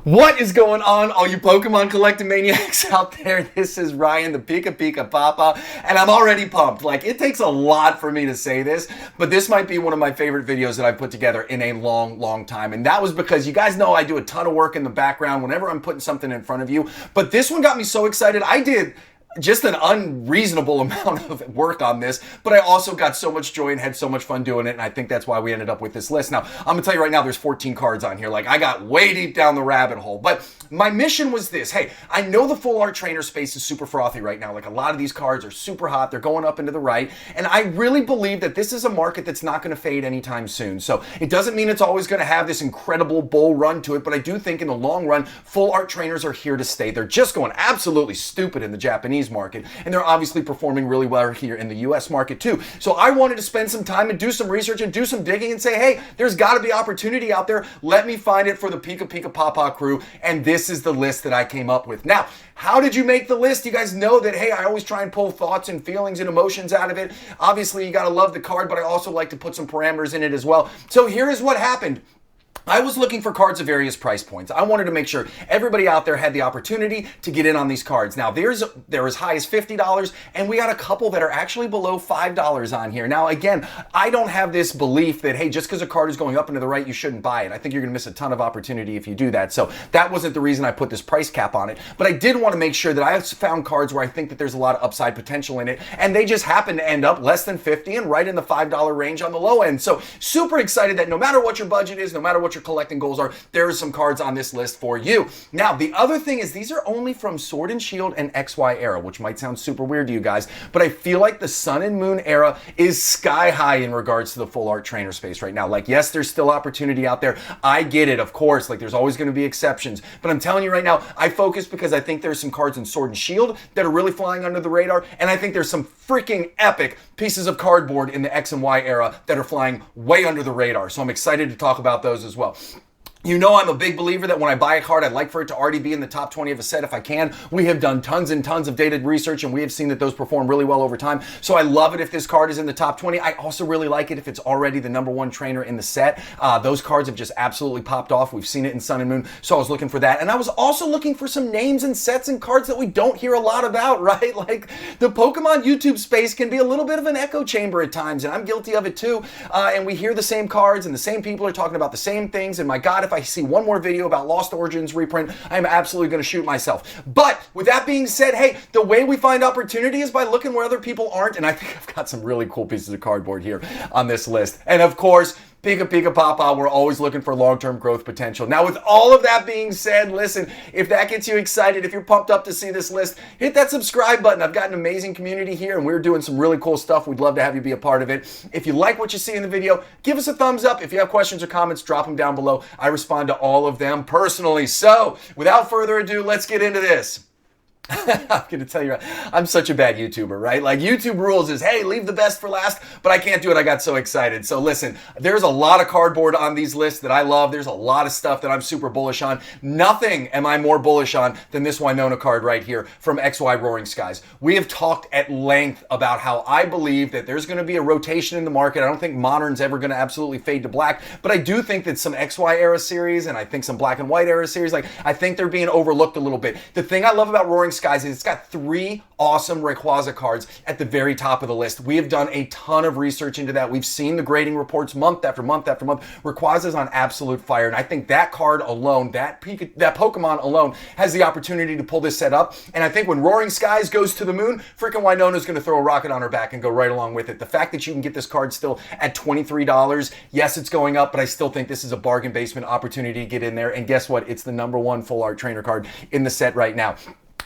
What is going on, all you Pokemon collecting maniacs out there? This is Ryan, the PikaPikaPapa, and I'm already pumped. Like, it takes a lot for me to say this, but this might be one of my favorite videos that I've put together in a long time. And that was because you guys know I do a ton of work in the background whenever I'm putting something in front of you. But this one got me so excited. I did just an unreasonable amount of work on this, but I also got so much joy and had so much fun doing it, and I think that's why we ended up with this list. Now, I'm gonna tell you right now, there's 14 cards on here. Like, I got way deep down the rabbit hole, but my mission was this. Hey, I know the full art trainer space is super frothy right now. Like, a lot of these cards are super hot. They're going up into the right, and I really believe that this is a market that's not gonna fade anytime soon. So it doesn't mean it's always gonna have this incredible bull run to it, but I do think in the long run, full art trainers are here to stay. They're just going absolutely stupid in the Japanese market, and they're obviously performing really well here in the US market too. So I wanted to spend some time and do some research and do some digging and say, hey, there's got to be opportunity out there. Let me find it for the PikaPikaPapa crew, and this is the list that I came up with. Now, how did you make the list? You guys know that, hey, I always try and pull thoughts and feelings and emotions out of it. Obviously, you got to love the card, but I also like to put some parameters in it as well. So here is what happened. I was looking for cards of various price points. I wanted to make sure everybody out there had the opportunity to get in on these cards. Now, they're as high as $50, and we got a couple that are actually below $5 on here. Now, again, I don't have this belief that, hey, just because a card is going up and to the right, you shouldn't buy it. I think you're going to miss a ton of opportunity if you do that. So that wasn't the reason I put this price cap on it. But I did want to make sure that I have found cards where I think that there's a lot of upside potential in it, and they just happen to end up less than 50 and right in the $5 range on the low end. So super excited that no matter what your budget is, no matter what your collecting goals are, there are some cards on this list for you. Now, the other thing is these are only from Sword and Shield and XY era, which might sound super weird to you guys, but I feel like the Sun and Moon era is sky high in regards to the full art trainer space right now. Like, yes, there's still opportunity out there. I get it, of course. Like, there's always going to be exceptions, but I'm telling you right now, I focus because I think there's some cards in Sword and Shield that are really flying under the radar, and I think there's some freaking epic pieces of cardboard in the X and Y era that are flying way under the radar. So I'm excited to talk about those as well. You know, I'm a big believer that when I buy a card, I'd like for it to already be in the top 20 of a set if I can. We have done tons and tons of data research, and we have seen that those perform really well over time. So I love it if this card is in the top 20. I also really like it if it's already the #1 trainer in the set. Those cards have just absolutely popped off. We've seen it in Sun and Moon, so I was looking for that. And I was also looking for some names and sets and cards that we don't hear a lot about, right? Like, the Pokemon YouTube space can be a little bit of an echo chamber at times, and I'm guilty of it too. And we hear the same cards, and the same people are talking about the same things, and my God, if I see one more video about Lost Origins reprint, I'm absolutely going to shoot myself. But with that being said, hey, the way we find opportunity is by looking where other people aren't, and I think I've got some really cool pieces of cardboard here on this list. And of course, PikaPikaPapa, we're always looking for long-term growth potential. Now, with all of that being said, listen, if that gets you excited, if you're pumped up to see this list, hit that subscribe button. I've got an amazing community here, and we're doing some really cool stuff. We'd love to have you be a part of it. If you like what you see in the video, give us a thumbs up. If you have questions or comments, drop them down below. I respond to all of them personally. So, without further ado, let's get into this. I'm going to tell you, I'm such a bad YouTuber, right? Like, YouTube rules is, hey, leave the best for last, but I can't do it. I got so excited. So listen, there's a lot of cardboard on these lists that I love. There's a lot of stuff that I'm super bullish on. Nothing am I more bullish on than this Winona card right here from XY Roaring Skies. We have talked at length about how I believe that there's going to be a rotation in the market. I don't think Modern's ever going to absolutely fade to black, but I do think that some XY era series and I think some Black and White era series, like, I think they're being overlooked a little bit. The thing I love about Roaring Skies is it's got 3 awesome Rayquaza cards at the very top of the list. We have done a ton of research into that. We've seen the grading reports month after month after month. Rayquaza's on absolute fire, and I think that card alone, that Pokemon alone, has the opportunity to pull this set up. And I think when Roaring Skies goes to the moon, freaking Winona's going to throw a rocket on her back and go right along with it. The fact that you can get this card still at $23, yes, it's going up, but I still think this is a bargain basement opportunity to get in there. And guess what? It's the #1 full art trainer card in the set right now.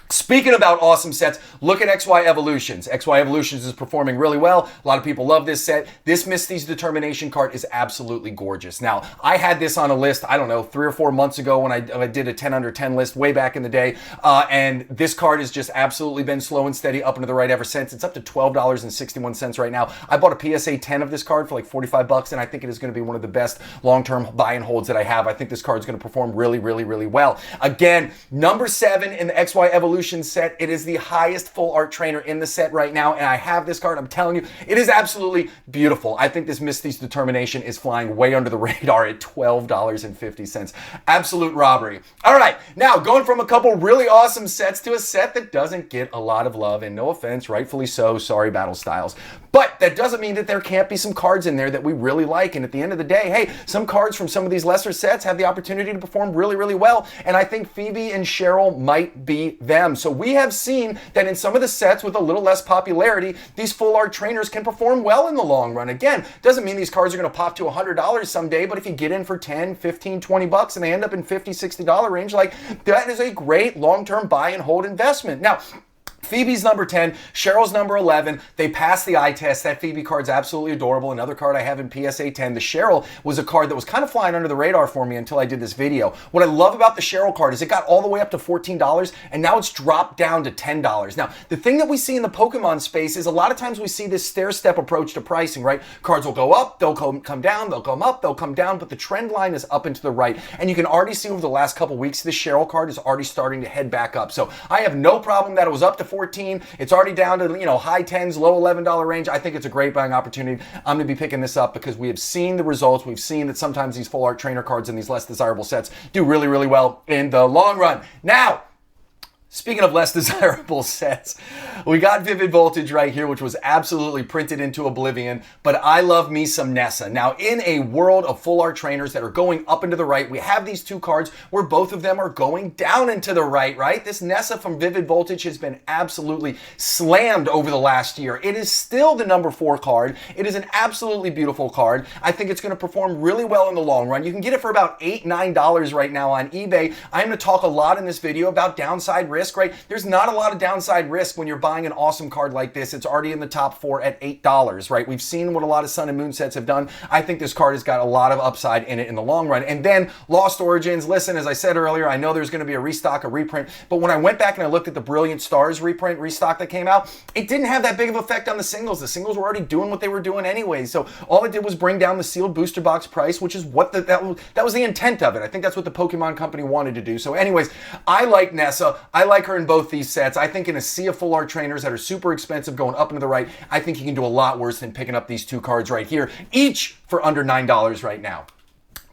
Speaking about awesome sets, look at XY Evolutions. XY Evolutions is performing really well. A lot of people love this set. This Misty's Determination card is absolutely gorgeous. Now, I had this on a list, I don't know, 3 or 4 months ago when I did a 10 under 10 list way back in the day. And this card has just absolutely been slow and steady up and to the right ever since. It's up to $12.61 right now. I bought a PSA 10 of this card for like $45, and I think it is going to be one of the best long-term buy and holds that I have. I think this card is going to perform really well. Again, #7 in the XY Evolution Evolution set. It is the highest full art trainer in the set right now, and I have this card. I'm telling you, it is absolutely beautiful. I think this Misty's Determination is flying way under the radar at $12.50. Absolute robbery. All right, now going from a couple really awesome sets to a set that doesn't get a lot of love, and no offense, rightfully so, sorry Battle Styles. But that doesn't mean that there can't be some cards in there that we really like, and at the end of the day, hey, some cards from some of these lesser sets have the opportunity to perform really, really well, and I think Phoebe and Cheryl might be them. So we have seen that in some of the sets with a little less popularity, these full art trainers can perform well in the long run. Again, doesn't mean these cards are going to pop to $100 someday, but if you get in for 10, 15, 20 bucks and they end up in $50, $60 range, like that is a great long-term buy and hold investment. Now, Phoebe's number 10, Cheryl's number 11. They passed the eye test. That Phoebe card's absolutely adorable. Another card I have in PSA 10. The Cheryl was a card that was kind of flying under the radar for me until I did this video. What I love about the Cheryl card is it got all the way up to $14, and now it's dropped down to $10. Now, the thing that we see in the Pokemon space is a lot of times we see this stair-step approach to pricing, right? Cards will go up, they'll come down, they'll come up, they'll come down, but the trend line is up and to the right. And you can already see over the last couple weeks, this Cheryl card is already starting to head back up. So I have no problem that it was up to 14. It's already down to, high 10s, low $11 range. I think it's a great buying opportunity. I'm going to be picking this up because we have seen the results. We've seen that sometimes these full art trainer cards in these less desirable sets do really, really well in the long run. Now, speaking of less desirable sets, we got Vivid Voltage right here, which was absolutely printed into oblivion, but I love me some Nessa. Now, in a world of full art trainers that are going up and to the right, we have these two cards where both of them are going down and to the right, right? This Nessa from Vivid Voltage has been absolutely slammed over the last year. It is still the number 4 card. It is an absolutely beautiful card. I think it's going to perform really well in the long run. You can get it for about $8, $9 right now on eBay. I'm going to talk a lot in this video about downside risk. Right? There's not a lot of downside risk when you're buying an awesome card like this. It's already in the top 4 at $8, right? We've seen what a lot of Sun and Moon sets have done. I think this card has got a lot of upside in it in the long run. And then Lost Origins, listen, as I said earlier, I know there's going to be a restock, a reprint, but when I went back and I looked at the Brilliant Stars restock that came out, it didn't have that big of an effect on the singles. The singles were already doing what they were doing anyway. So all it did was bring down the sealed booster box price, which is what that was the intent of it. I think that's what the Pokemon company wanted to do. So anyways, I like Nessa. I like her in both these sets. I think in a sea of full art trainers that are super expensive going up and to the right, I think you can do a lot worse than picking up these two cards right here, each for under $9 right now.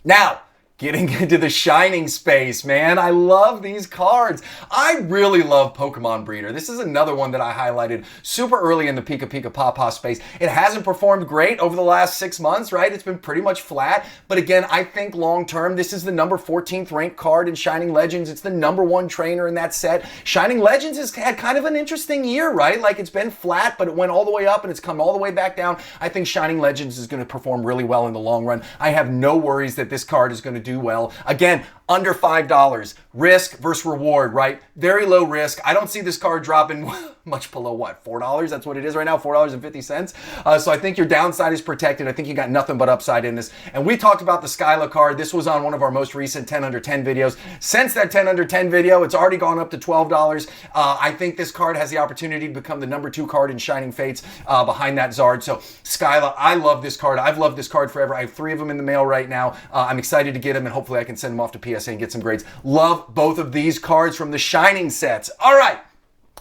Now, getting into the Shining space, man. I love these cards. I really love Pokemon Breeder. This is another one that I highlighted super early in the PikaPikaPaPa space. It hasn't performed great over the last 6 months, right? It's been pretty much flat. But again, I think long term, this is the number 14th ranked card in Shining Legends. It's the number 1 trainer in that set. Shining Legends has had kind of an interesting year, right? Like it's been flat, but it went all the way up and it's come all the way back down. I think Shining Legends is going to perform really well in the long run. I have no worries that this card is going to do well. Again, under $5. Risk versus reward, right? Very low risk. I don't see this card dropping much below what? $4? That's what it is right now, $4.50. So I think your downside is protected. I think you got nothing but upside in this. And we talked about the Skyla card. This was on one of our most recent 10 under 10 videos. Since that 10 under 10 video, it's already gone up to $12. I think this card has the opportunity to become the number 2 card in Shining Fates behind that Zard. So Skyla, I love this card. I've loved this card forever. I have 3 of them in the mail right now. I'm excited to get them, and hopefully I can send them off to PSA and get some grades. Love both of these cards from the Shining sets. All right,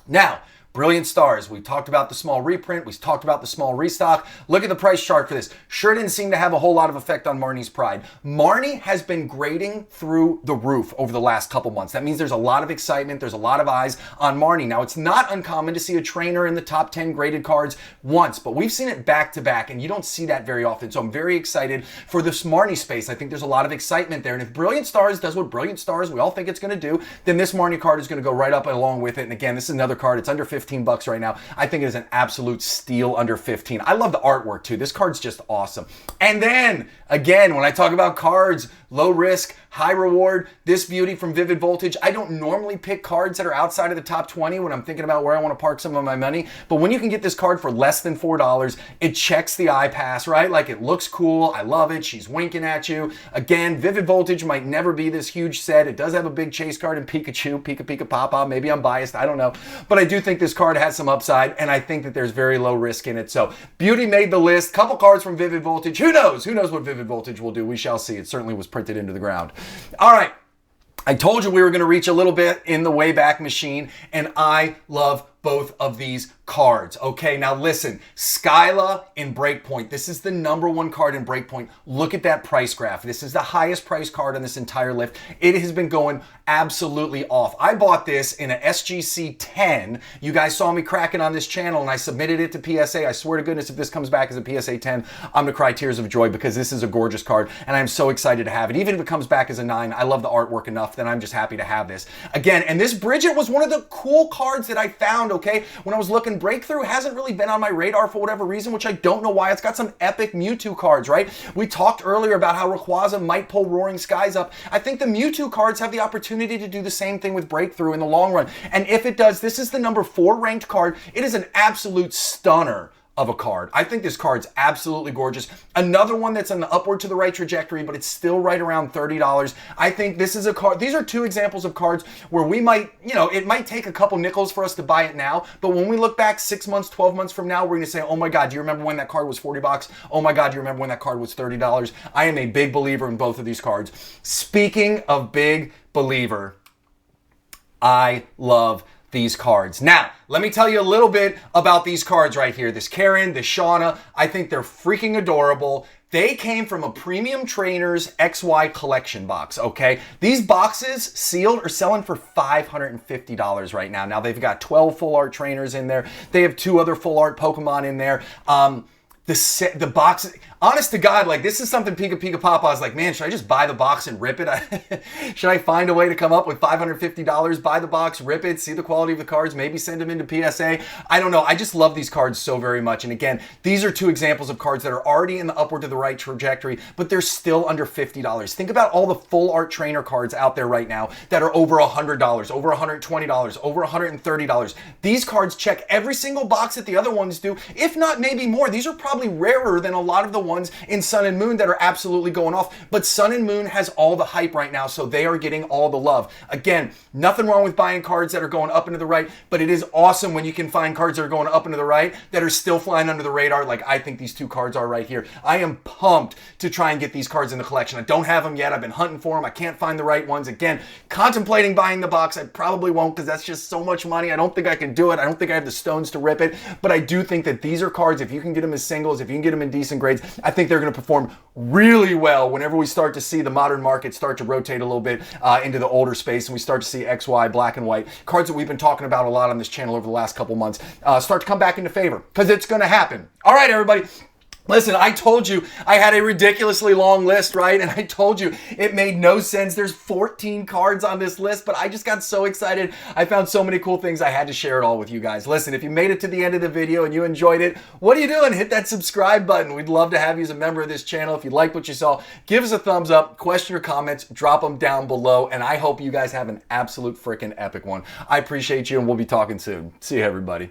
now, Brilliant Stars. We talked about the small reprint. We talked about the small restock. Look at the price chart for this. Sure didn't seem to have a whole lot of effect on Marnie's Pride. Marnie has been grading through the roof over the last couple months. That means there's a lot of excitement. There's a lot of eyes on Marnie. Now, it's not uncommon to see a trainer in the top 10 graded cards once, but we've seen it back to back, and you don't see that very often. So I'm very excited for this Marnie space. I think there's a lot of excitement there. And if Brilliant Stars does what Brilliant Stars we all think it's going to do, then this Marnie card is going to go right up along with it. And again, this is another card. It's under $15 right now. I think it is an absolute steal under 15. I love the artwork too. This card's just awesome. And then again, when I talk about cards, low risk, high reward, this beauty from Vivid Voltage. I don't normally pick cards that are outside of the top 20 when I'm thinking about where I want to park some of my money. But when you can get this card for less than $4, it checks the eye pass, right? Like it looks cool. I love it. She's winking at you. Again, Vivid Voltage might never be this huge set. It does have a big chase card in Pikachu, PikaPikaPapa. Maybe I'm biased. I don't know. But I do think this card has some upside, and I think that there's very low risk in it. So beauty made the list. Couple cards from Vivid Voltage. Who knows? Who knows what Vivid Voltage will do? We shall see. It certainly was printed into the ground. All right. I told you we were going to reach a little bit in the Wayback Machine, and I love both of these cards. Okay, now listen, Skyla in Breakpoint. This is the #1 card in Breakpoint. Look at that price graph. This is the highest price card on this entire lift. It has been going absolutely off. I bought this in a SGC 10. You guys saw me cracking on this channel and I submitted it to PSA. I swear to goodness, if this comes back as a PSA 10, I'm gonna cry tears of joy because this is a gorgeous card and I'm so excited to have it. Even if it comes back as a 9, I love the artwork enough that I'm just happy to have this. Again, and this Bridget was one of the cool cards that I found, okay? When I was looking, Breakthrough hasn't really been on my radar for whatever reason, which I don't know why. It's got some epic Mewtwo cards, right? We talked earlier about how Rayquaza might pull Roaring Skies up. I think the Mewtwo cards have the opportunity to do the same thing with Breakthrough in the long run. And if it does, this is the #4 ranked card. It is an absolute stunner of a card. I think this card's absolutely gorgeous. Another one that's on the upward to the right trajectory, but it's still right around $30. I think this is a card. These are two examples of cards where we might, you know, it might take a couple nickels for us to buy it now, but when we look back 6 months, 12 months from now, we're going to say, oh my God, do you remember when that card was 40 bucks? Oh my God, do you remember when that card was $30? I am a big believer in both of these cards. Speaking of big believer, I love these cards. Now, let me tell you a little bit about these cards right here. This Karen, this Shauna, I think they're freaking adorable. They came from a Premium Trainers XY collection box, okay? These boxes, sealed, are selling for $550 right now. Now, they've got 12 full art trainers in there. They have 2 other full art Pokemon in there. The box, honest to God, like this is something PikaPikaPapa is like, man, should I just buy the box and rip it? Should I find a way to come up with $550, buy the box, rip it, see the quality of the cards, maybe send them into PSA? I don't know. I just love these cards so very much. And again, these are 2 examples of cards that are already in the upward to the right trajectory, but they're still under $50. Think about all the full art trainer cards out there right now that are over $100, over $120, over $130. These cards check every single box that the other ones do, if not maybe more. These are probably rarer than a lot of the ones in Sun and Moon that are absolutely going off, but Sun and Moon has all the hype right now, so they are getting all the love. Again, nothing wrong with buying cards that are going up and to the right, but it is awesome when you can find cards that are going up and to the right that are still flying under the radar, like I think these 2 cards are right here. I am pumped to try and get these cards in the collection. I don't have them yet. I've been hunting for them. I can't find the right ones. Again, contemplating buying the box. I probably won't because that's just so much money. I don't think I can do it. I don't think I have the stones to rip it, but I do think that these are cards, if you can get them as singles, if you can get them in decent grades, I think they're going to perform really well whenever we start to see the modern market start to rotate a little bit into the older space and we start to see XY, black and white, cards that we've been talking about a lot on this channel over the last couple months start to come back into favor because it's going to happen. All right, everybody. Listen, I told you I had a ridiculously long list, right? And I told you it made no sense. There's 14 cards on this list, but I just got so excited. I found so many cool things. I had to share it all with you guys. Listen, if you made it to the end of the video and you enjoyed it, what are you doing? Hit that subscribe button. We'd love to have you as a member of this channel. If you liked what you saw, give us a thumbs up, question or comments, drop them down below. And I hope you guys have an absolute freaking epic one. I appreciate you and we'll be talking soon. See you, everybody.